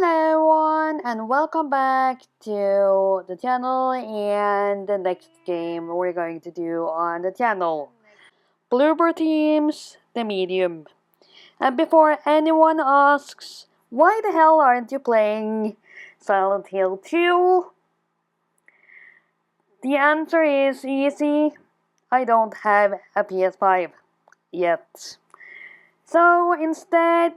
Hello everyone and welcome back to the channel and the next game we're going to do on the channel. Bloober Team's The Medium. And before anyone asks, why the hell aren't you playing Silent Hill 2? The answer is easy. I don't have a PS5 yet. So instead,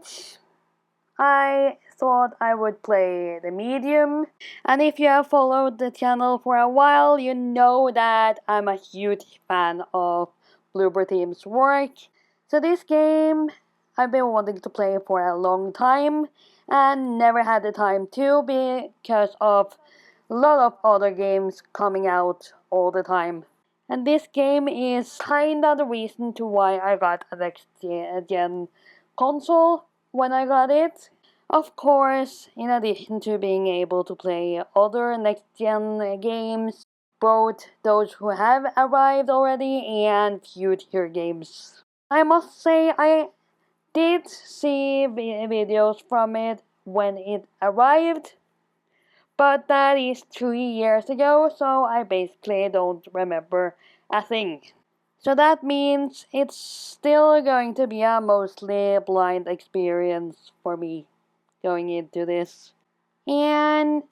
I thought I would play The Medium. And if you have followed the channel for a while, you know that I'm a huge fan of Bloober Team's work. So this game I've been wanting to play for a long time and never had the time to because of a lot of other games coming out all the time. And this game is kinda the reason to why I got a next gen console when I got it. Of course, in addition to being able to play other next-gen games, both those who have arrived already and future games. I must say I did see videos from it when it arrived, but that is 3 years ago, so I basically don't remember a thing. So that means it's still going to be a mostly blind experience for me going into this. And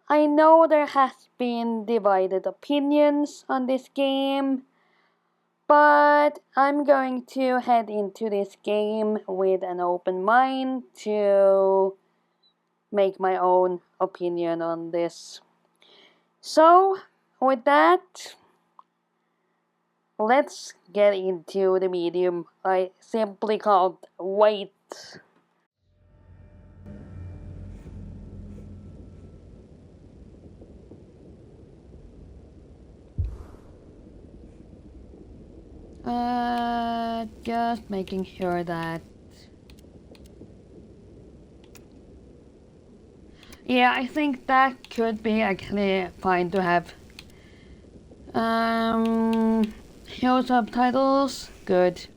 I know there has been divided opinions on this game, but I'm going to head into this game with an open mind to make my own opinion on this. So, with that, let's get into The Medium. I simply can't wait. Just making sure that... Yeah, I think that could be actually fine to have. Show subtitles, good.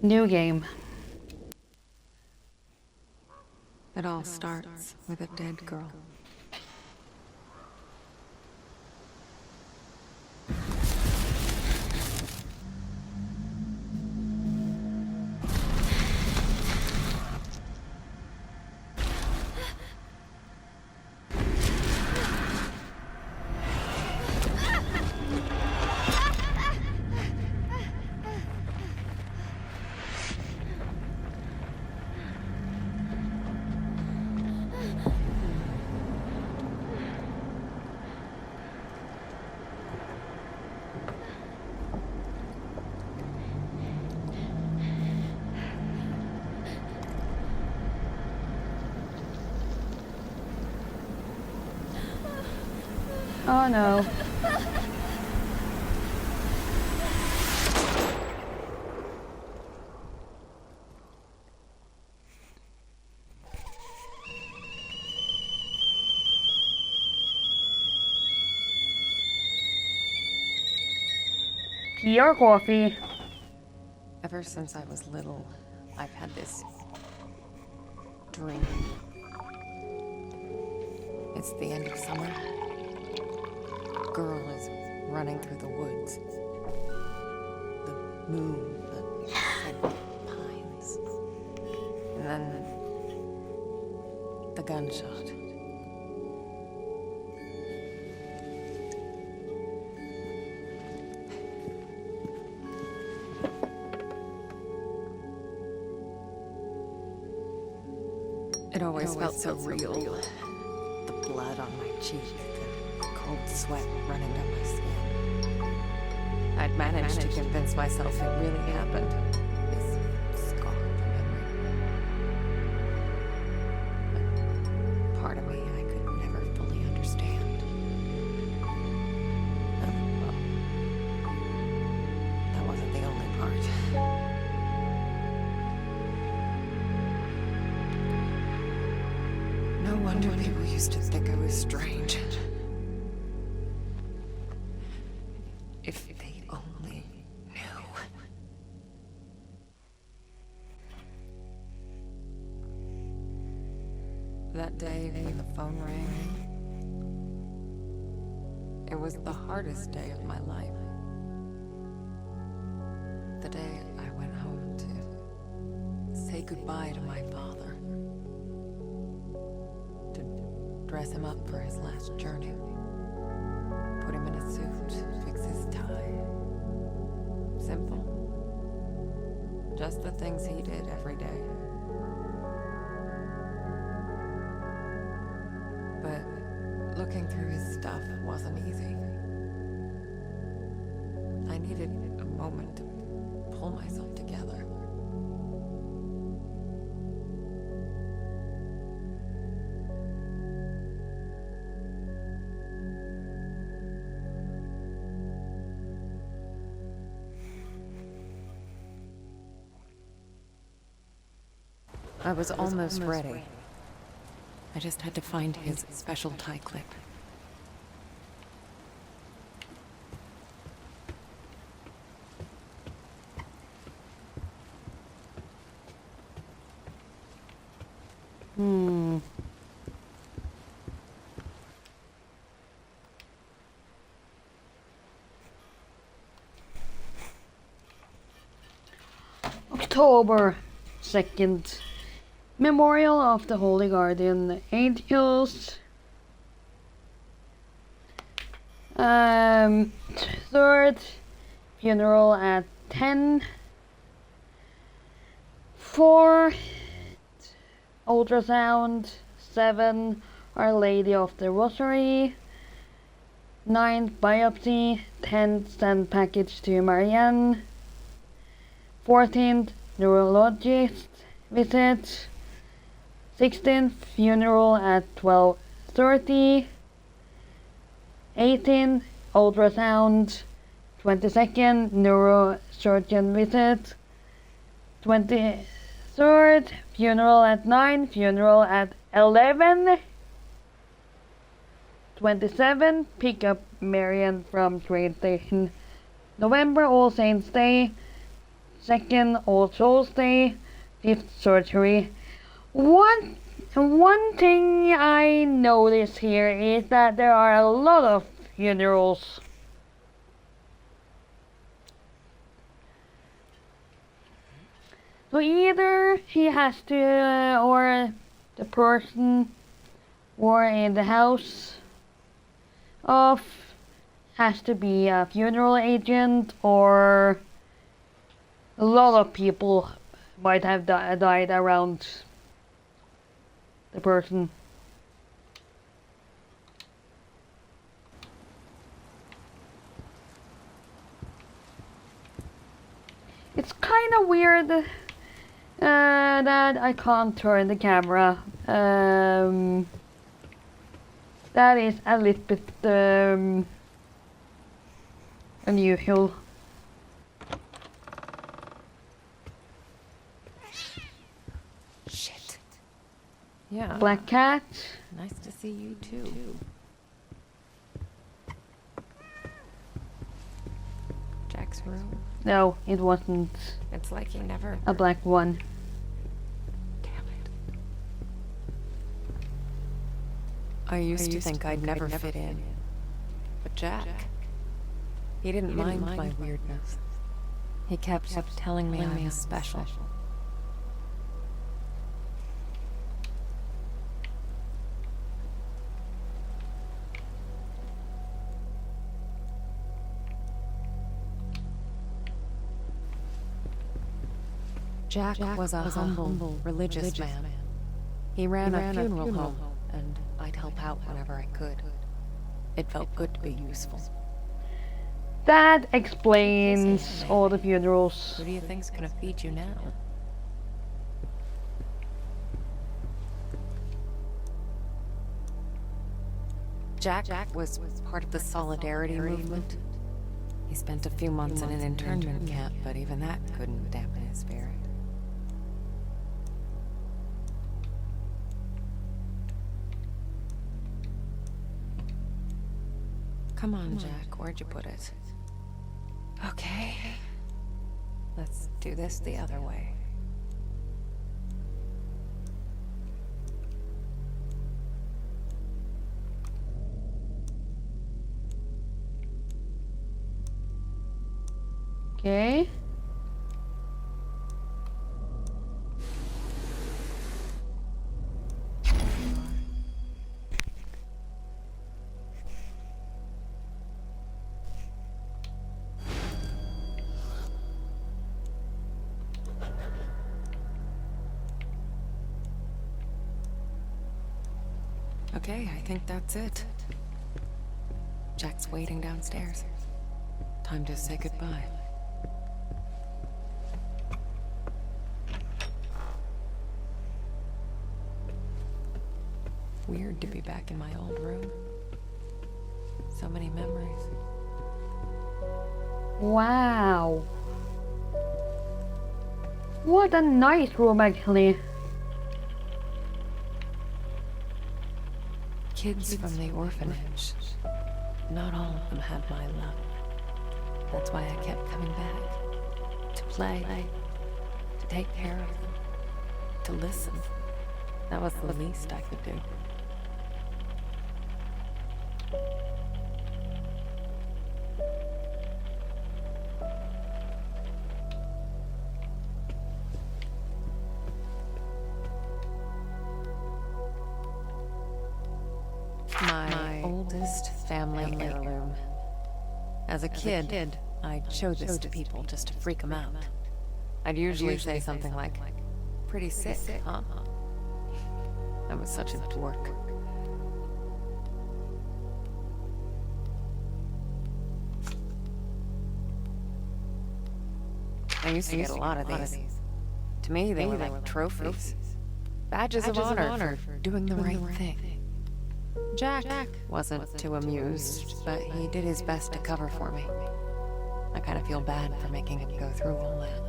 New game. It all starts with a dead girl. Oh no. Tea or coffee? Ever since I was little, I've had this dream. It's the end of summer. A girl is running through the woods. The moon, the red pines. And then the gunshot. It always felt so real. The blood on my cheek, the cold sweat running down my skin. I'd managed to convince myself it really happened. This scarred memory. But part of me I could never fully understand. Well, that wasn't the only part. No wonder people used used to think I was strange. If they only knew. That day when the phone rang, it was the hardest day of my life. The day I went home to say goodbye to my father. To dress him up for his last journey. Put him in a suit, fix his tie. Simple. Just the things he did every day. But looking through his stuff wasn't easy. I needed a moment to pull myself together. I was almost ready. I just had to find his special tie clip. October 2nd. Memorial of the Holy Guardian Angels. 3rd, funeral at 10. 4, ultrasound. 7, Our Lady of the Rosary. 9th, biopsy. 10th, send package to Marianne. 14th, neurologist visit. 16th, funeral at 12:30. 18th, ultrasound. 22nd, neurosurgeon visit. 23rd, funeral at 9, funeral at 11. 27th, pick up Marian from train station. November, All Saints Day. 2nd, All Souls Day. 5th, surgery. One thing I notice here is that there are a lot of funerals. So either he has to, or the person, or in the house of, has to be a funeral agent, or a lot of people might have died around the person. It's kind of weird that I can't turn the camera. That is a little bit unusual. Shit. Yeah. Black cat. Nice to see you too. Jack's room. No, it wasn't It's like he never. a black one. Damn it. I used to think I'd never fit in. But Jack, he didn't mind my weirdness. He kept telling me I was special. Jack was a humble, religious man. He ran a funeral home, and I'd help out whenever I could. It felt good to be useful. That explains all the funerals. Who do you think's gonna feed you now? Jack was part of the Solidarity movement. He spent a few months in an internment camp, but even that couldn't dampen his spirit. Come on, Jack. Where'd you put it? Okay. Let's do this the other way. Okay. Okay, I think that's it. Jack's waiting downstairs. Time to say goodbye. Weird to be back in my old room. So many memories. Wow. What a nice room, actually. Kids from the orphanage. Not all of them had my love. That's why I kept coming back. To play. To take care of them. To listen. That was the least I could do. My oldest family heirloom. As a kid, I'd show this to people just to freak them out. I'd usually say something like, "Pretty sick, huh?" I was such a dork. I used to get a lot of these. To me, they were like trophies. Badges of honor for doing the right thing. Jack wasn't too amused, but he did his best to cover for me. I kind of feel bad for making him go through all that.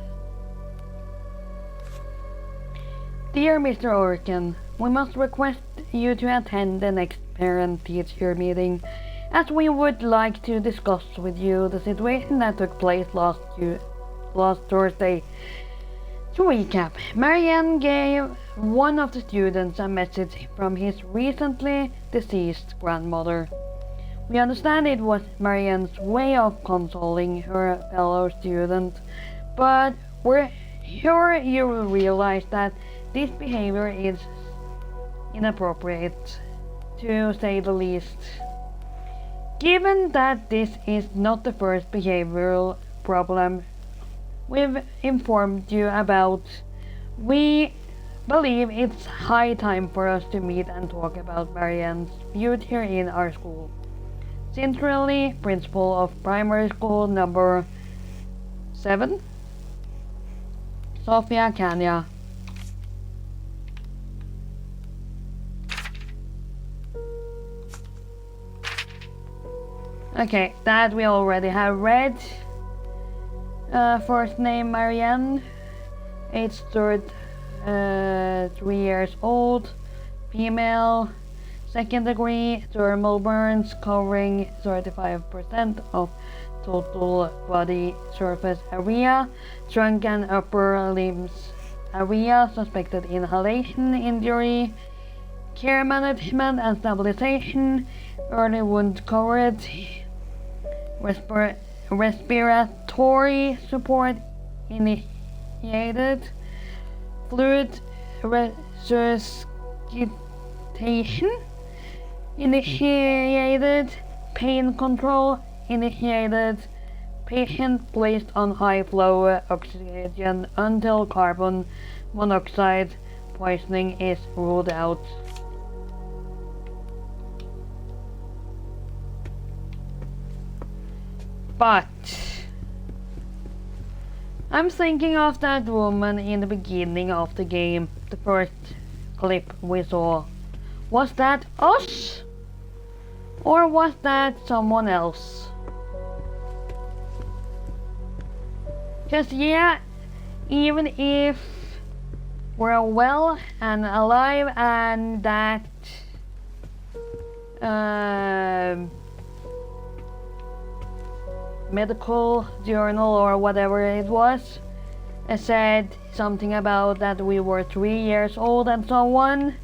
Dear Mr. Orkin, we must request you to attend the next parent-teacher meeting, as we would like to discuss with you the situation that took place last Thursday. To recap, Marianne gave one of the students a message from his recently deceased grandmother. We understand it was Marianne's way of consoling her fellow student, but we're sure you will realize that this behavior is inappropriate, to say the least. Given that this is not the first behavioral problem we've informed you about, we believe it's high time for us to meet and talk about Marianne's future in our school. Sincerely, Principal of Primary School Number 7, Sofia Kanya. Okay, that we already have read. First name Marianne, age 3 years old, female, second degree thermal burns covering 35% of total body surface area, trunk and upper limbs area, suspected inhalation injury, care management and stabilization, early wound coverage, respiratory support initiated, fluid resuscitation initiated, pain control initiated, patient placed on high flow oxygen until carbon monoxide poisoning is ruled out. But I'm thinking of that woman in the beginning of the game, the first clip we saw. Was that us? Or was that someone else? Cause yeah, even if we're well and alive and that medical journal or whatever it was. It said something about that we were 3 years old and so on.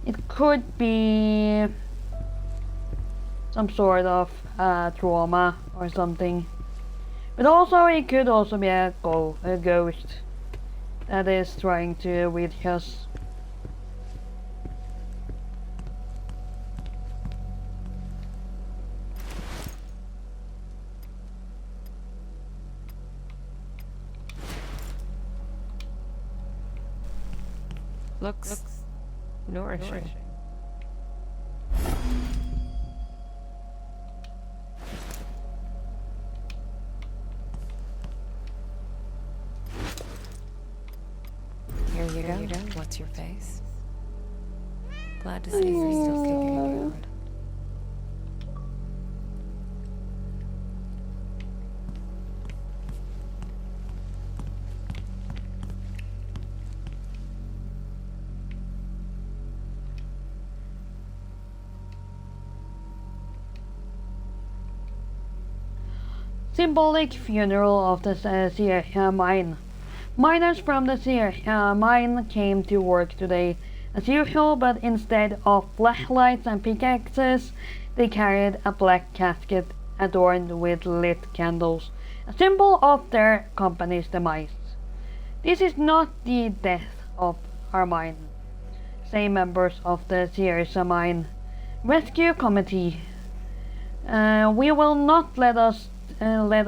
It could be some sort of trauma or something. But also it could also be a ghost that is trying to reach us. Looks nourishing. Here you go. What's your face? Glad to see you're still kicking around. Symbolic funeral of the Sierra mine. Miners from the Sierra mine came to work today as usual, but instead of flashlights and pickaxes, they carried a black casket adorned with lit candles, a symbol of their company's demise. This is not the death of our mine, say members of the Sierra Mine Rescue Committee. We will not let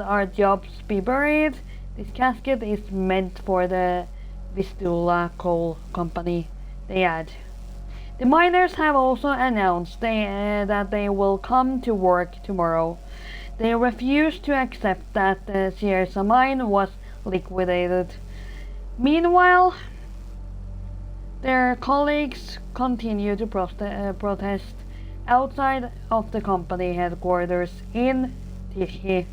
our jobs be buried. This casket is meant for the Vistula Coal Company, they add. The miners have also announced that they will come to work tomorrow. They refuse to accept that the Sierra mine was liquidated. Meanwhile, their colleagues continue to protest outside of the company headquarters in Tichy,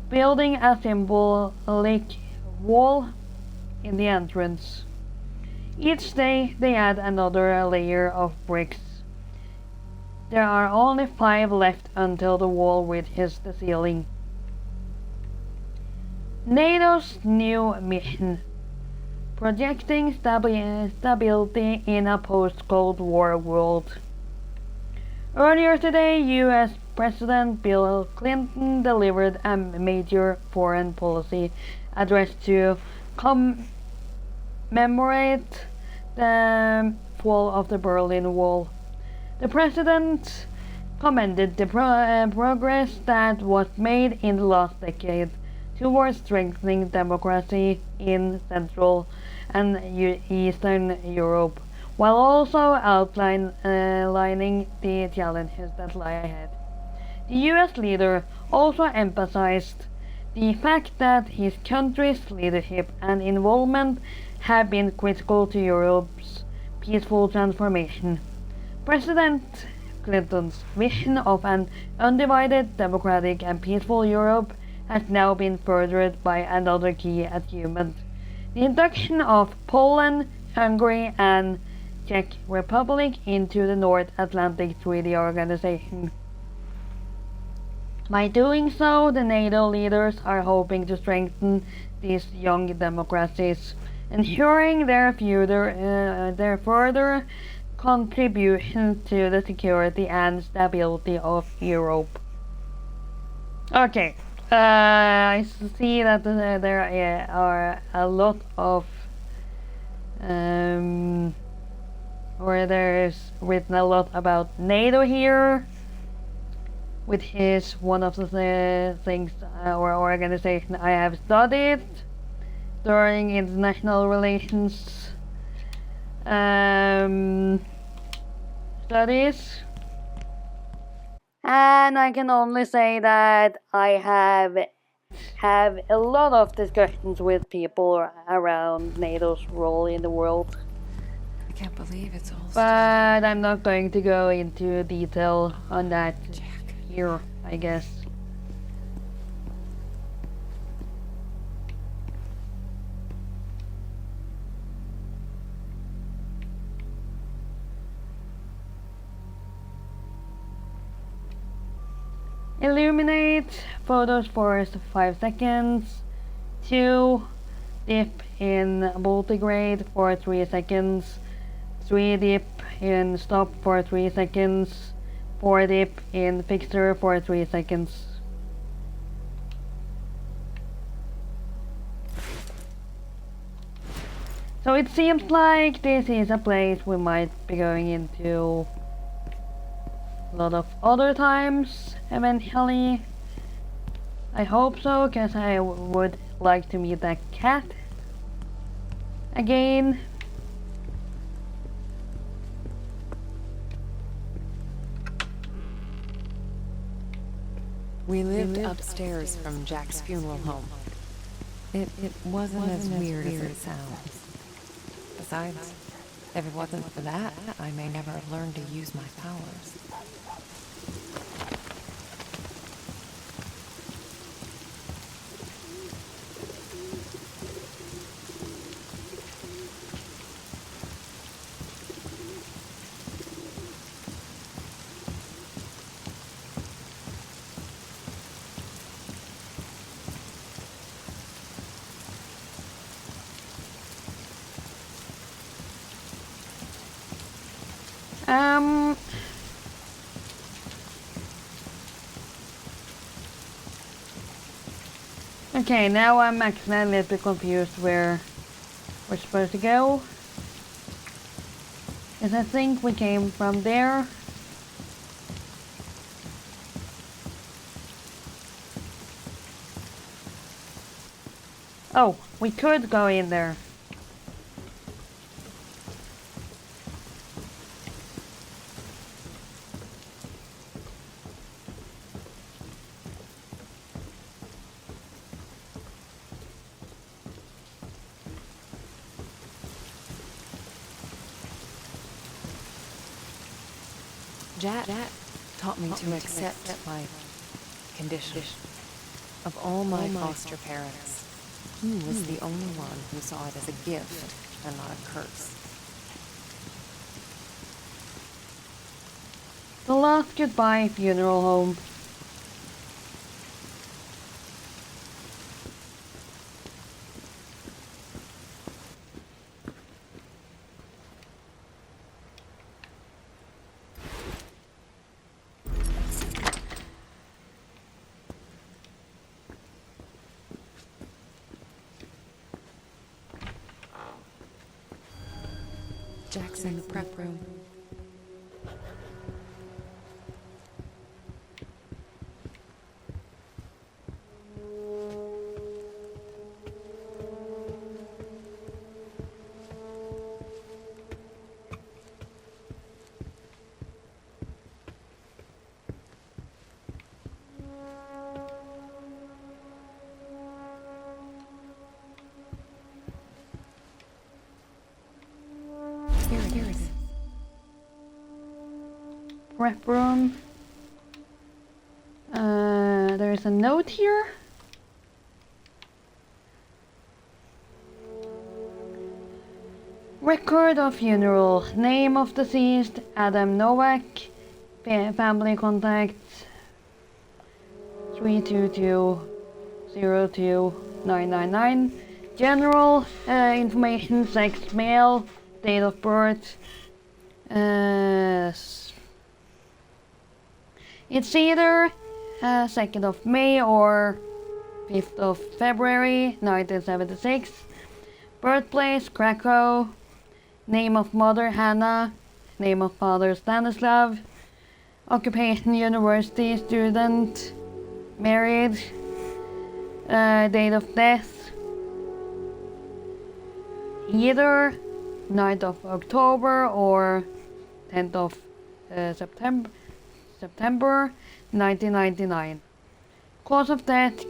building a symbolic wall in the entrance. Each day they add another layer of bricks. There are only 5 left until the wall reaches the ceiling. NATO's new mission, projecting stability in a post-Cold War world. Earlier today, US President Bill Clinton delivered a major foreign policy address to commemorate the fall of the Berlin Wall. The president commended the progress that was made in the last decade towards strengthening democracy in Central and Eastern Europe, while also outlining the challenges that lie ahead. The US leader also emphasized the fact that his country's leadership and involvement have been critical to Europe's peaceful transformation. President Clinton's vision of an undivided, democratic and peaceful Europe has now been furthered by another key achievement: the induction of Poland, Hungary and Czech Republic into the North Atlantic Treaty Organization. By doing so, the NATO leaders are hoping to strengthen these young democracies, ensuring their further contribution to the security and stability of Europe. Okay, I see that there are a lot of where there's written a lot about NATO here, which is one of the things or organization I have studied during international relations studies. And I can only say that I have a lot of discussions with people around NATO's role in the world. I can't believe it's all. But I'm not going to go into detail on that here, I guess. Illuminate photos for 5 seconds. 2. Dip in multigrade for 3 seconds. 3. Dip in stop for 3 seconds. 4. Dip in fixture for 3 seconds. So it seems like this is a place we might be going into a lot of other times eventually. I hope so, because I would like to meet that cat again. We lived upstairs from Jack's funeral home. It wasn't as weird as it sounds. Besides, if it wasn't for that, I may never have learned to use my powers. Okay, now I'm actually a little bit confused where we're supposed to go. Because I think we came from there. Oh, we could go in there. Jack taught me to accept my condition. Of all my foster parents, he was the only one who saw it as a gift and not a curse. The last goodbye funeral home. Jack's in the prep room. Here it is. Prep room. There's a note here. Record of funeral. Name of deceased: Adam Novak. Family contacts: 322-02-999. General information: sex, male. Date of birth: it's either 2nd of May or 5th of February 1976. Birthplace: Krakow. Name of mother: Hannah. Name of father: Stanislav. Occupation: university student. Married. Date of death: either 9th of October or 10th of September 1999. Cause of death: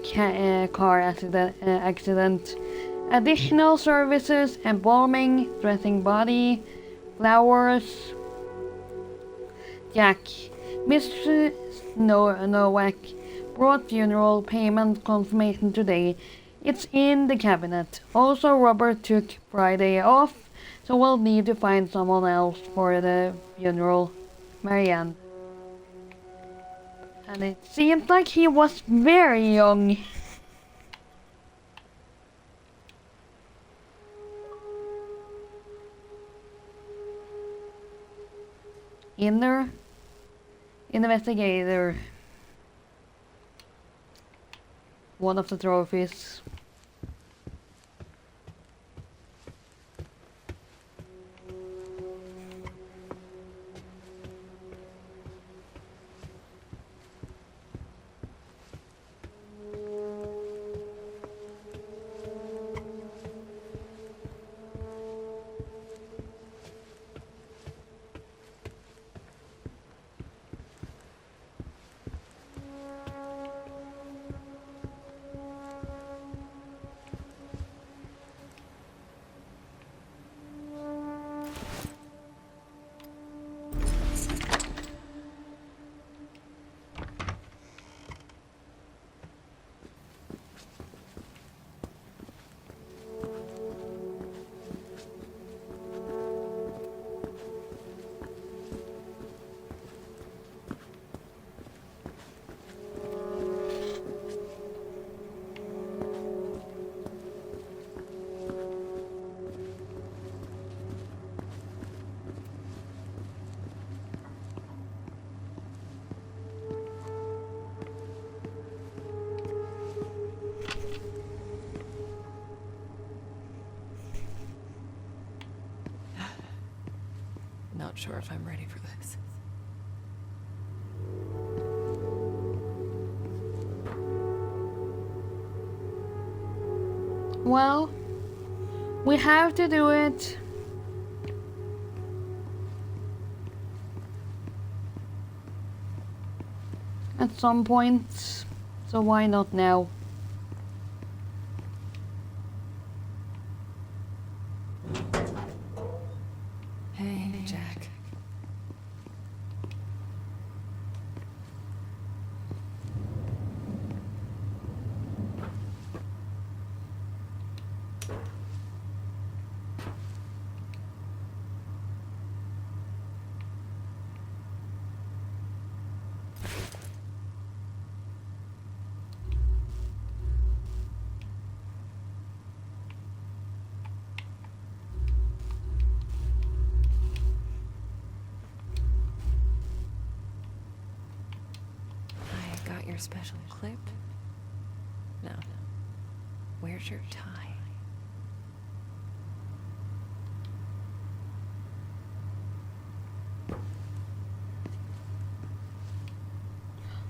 car accident. Additional services: embalming, dressing body, flowers. Jack. Mr. Nowak brought funeral payment confirmation today. It's in the cabinet. Also, Robert took Friday off, so we'll need to find someone else for the funeral. Marianne. And it seemed like he was very young. Inner Investigator. One of the trophies. Not sure if I'm ready for this. Well, we have to do it. At some point, so why not now? Hey, Jack. Your special clip? No. Where's your tie?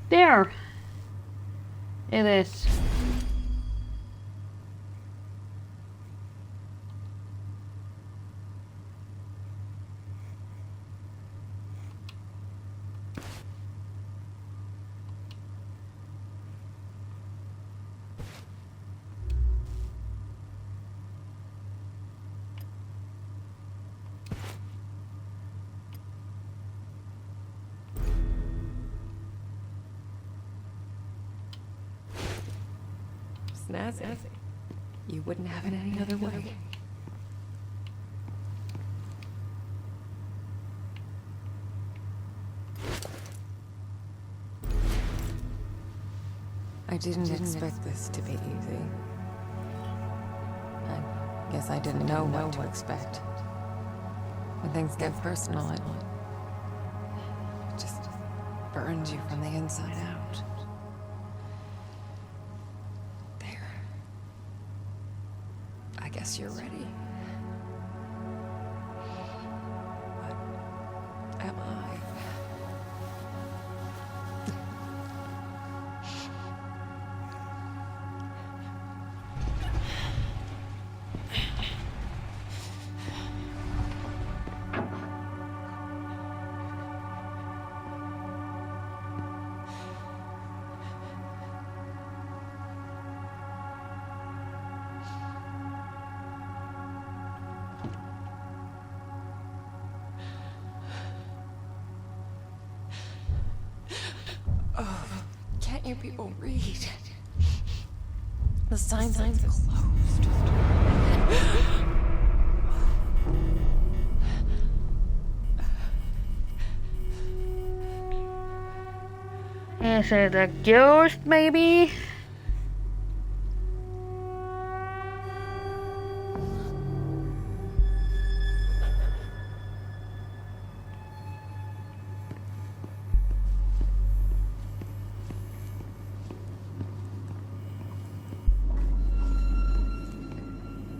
There! It is. Snazzy. You wouldn't have it any other way. I didn't expect this to be easy. I guess I didn't know what to expect. When things get personal, it just burns you from the inside out. There. I guess you're ready. But am I? Can't you people read? The signs are closed. Is it a ghost, maybe?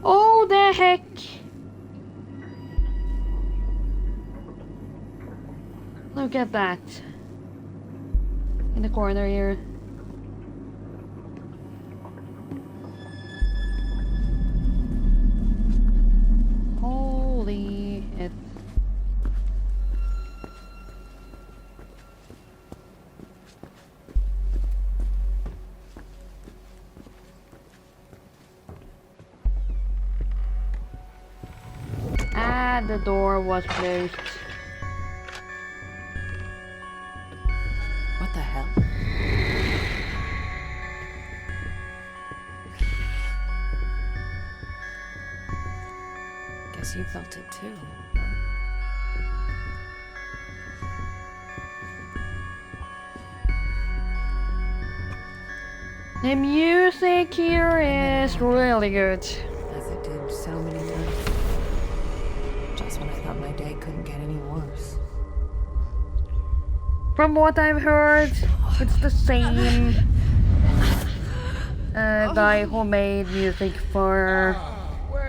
Oh, the heck! Look at that. In the corner here. Holy it. Ah, the door was closed. What the hell? Guess you felt it too. The music here is really good. As it did so many times. Just when I thought my day couldn't get any worse. From what I've heard, it's the same guy who made music for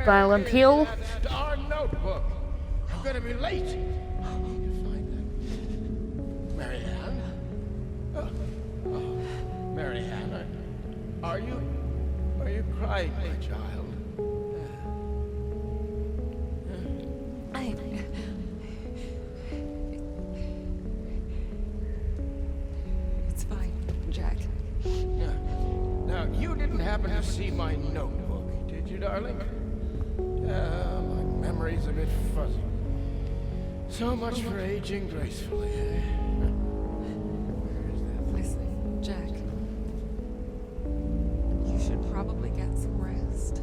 Silent Hill. Our notebook. I'm gonna be late. I need to find that. Marianne? Marianne, are you crying, my child? It's fine, Jack. Now, you didn't happen to see my notebook, did you, darling? My memory's a bit fuzzy. So much for aging gracefully, eh? Where is that? Listen, Jack. You should probably get some rest.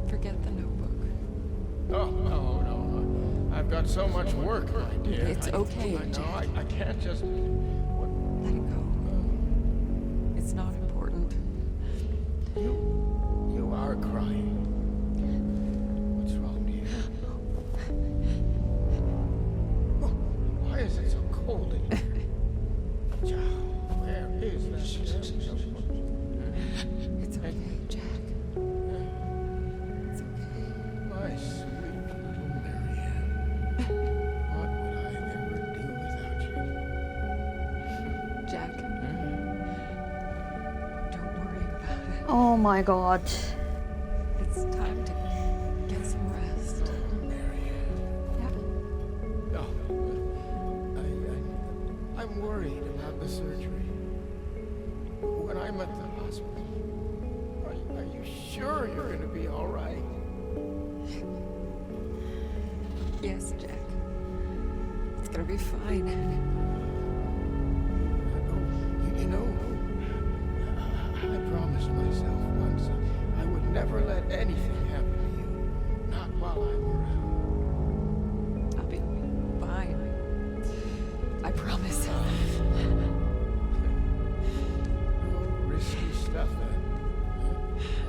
Forget the notebook. Oh, no. I've got so much work, my dear. It's okay, I Jack. I can't just... Let it go. It's not important. You are crying. What's wrong, dear? Oh, why is it so cold in here? Where is that? It's okay, Jack. It's okay. My sweet little Marianne. What would I ever do without you? Jack. Don't worry about it. Oh my god. It's time to get some rest. Marianne. Yeah. Oh, I'm worried about the surgery. When I'm at the hospital, are you sure you're going to be all right? Yes, Jack. It's gonna be fine. You know, I promised myself once I would never let anything happen to you. Not while I'm around. I'll be fine. I promise. No risky stuff then.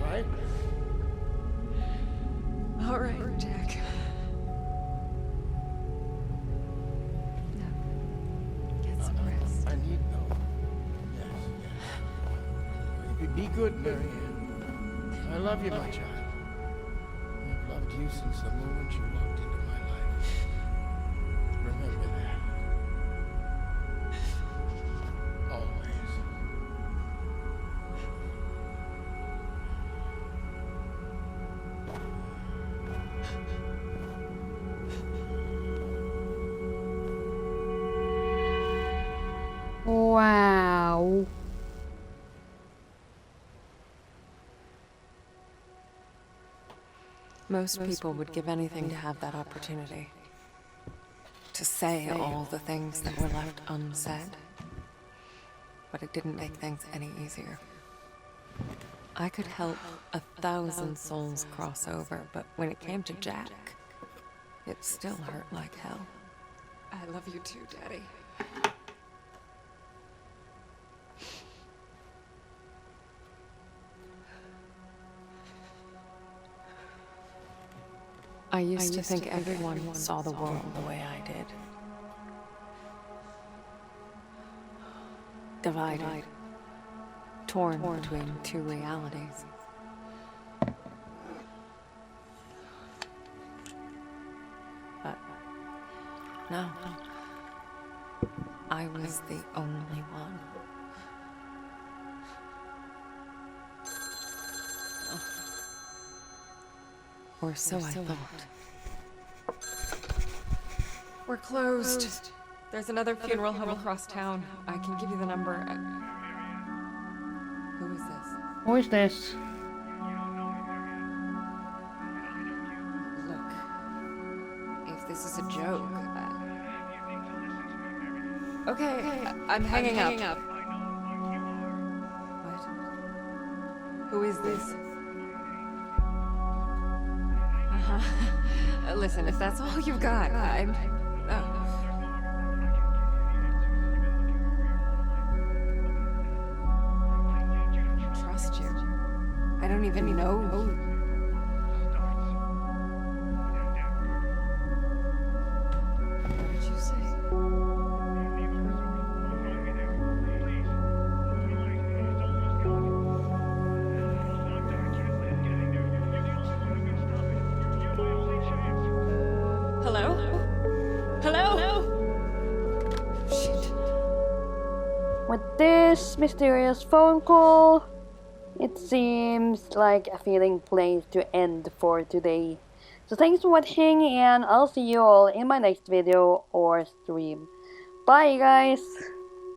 Right? All right, Jack. Now, get some rest. I need no. Yes. Be good, Marianne. I love you, my child. I've loved you since the moment you walked into my life. Remember that. Always. Wow. Most people would give anything to have that opportunity. To say all the things that were left unsaid. But it didn't make things any easier. I could help 1,000 souls cross over, but when it came to Jack, it still hurt like hell. I love you too, Daddy. I used to think everyone saw the world the way I did. Divided. Torn between two realities. But no. I was the only one. Or so I thought. We're closed. There's another funeral home across town. I can give you the number. Who is this? Who is this? Look, if this is a joke, okay, I'm hanging up. What? Who is this? Listen, if that's all you've got, I'm... Trust you. I don't even know. What did you say? Hello? Hello? Shit. With this mysterious phone call, it seems like a fitting place to end for today. So thanks for watching, and I'll see you all in my next video or stream. Bye guys!